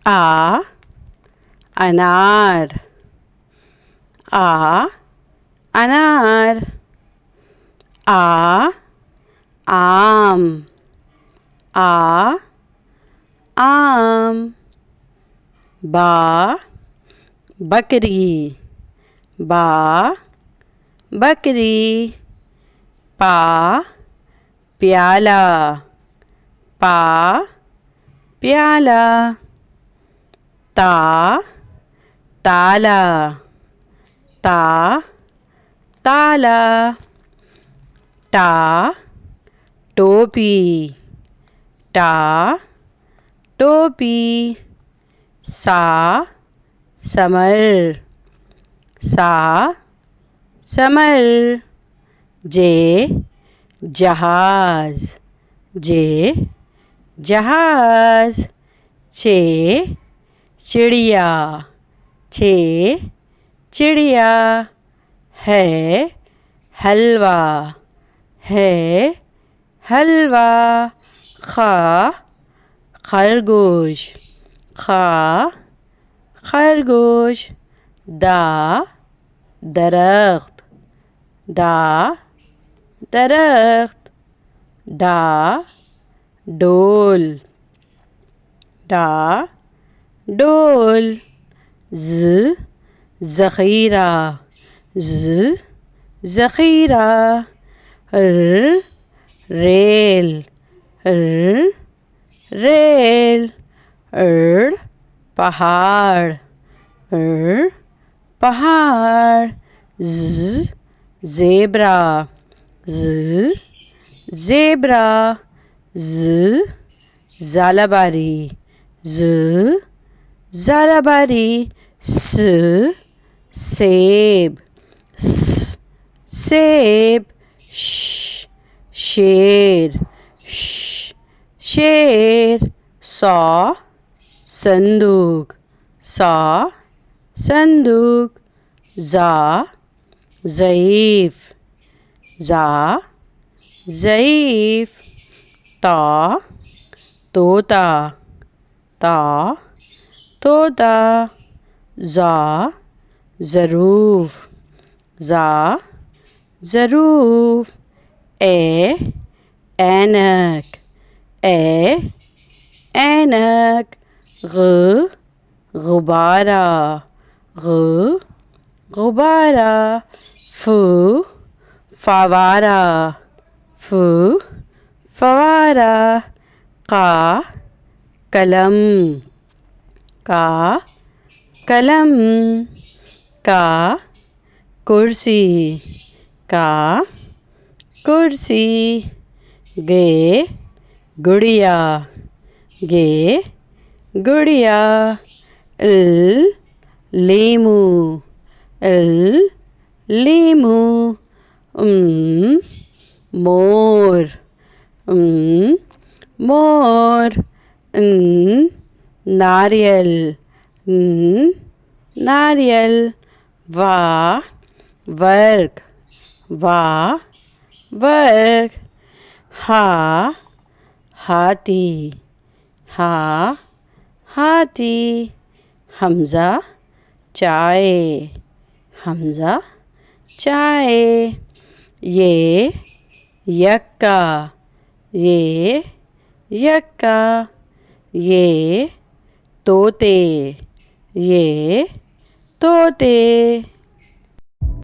आ अनार, आ अनार। आ आम, आ आम। बा बकरी, बा बकरी। पा प्याला, पा प्याला। ता ताला, ता ताला। टा टोपी, टा टोपी। सा समर, सा समर। जे जहाज, जे जहाज। चे चिड़िया, छे चिड़िया। है हलवा, है हलवा। खा खरगोश, खा खरगोश। दा दरख्त, दा दरख्त। डा डोल, डा डोल। ज़ ज़ख़ीरा, ज़ ज़ख़ीरा। र रेल, र रेल। पहाड़, पहाड़। ज़ेब्रा, ज़ ज़ेब्रा। ज़ालाबारी, ज़ ज़ालाबारी। सेब, सेब। शेर, शेर। संदूक, संदूक। ज़ईफ़, ज़ईफ़। तोता, तोता। ज़रूफ़, ज़रूफ़। ऐनक, ऐनक। गुब्बारा, गुब्बारा। फवारा, फवारा। कलम, कलम। कुर्सी, कुर्सी। गुड़िया, गुड़िया। लीमू, लीमू। मोर, मोर। नारियल, नारियल। वर्ग, वर्ग। हाथी, हाथी। हमज़ा चाय, हमज़ा चाय। यक्का, यक्का। तोते, तोते।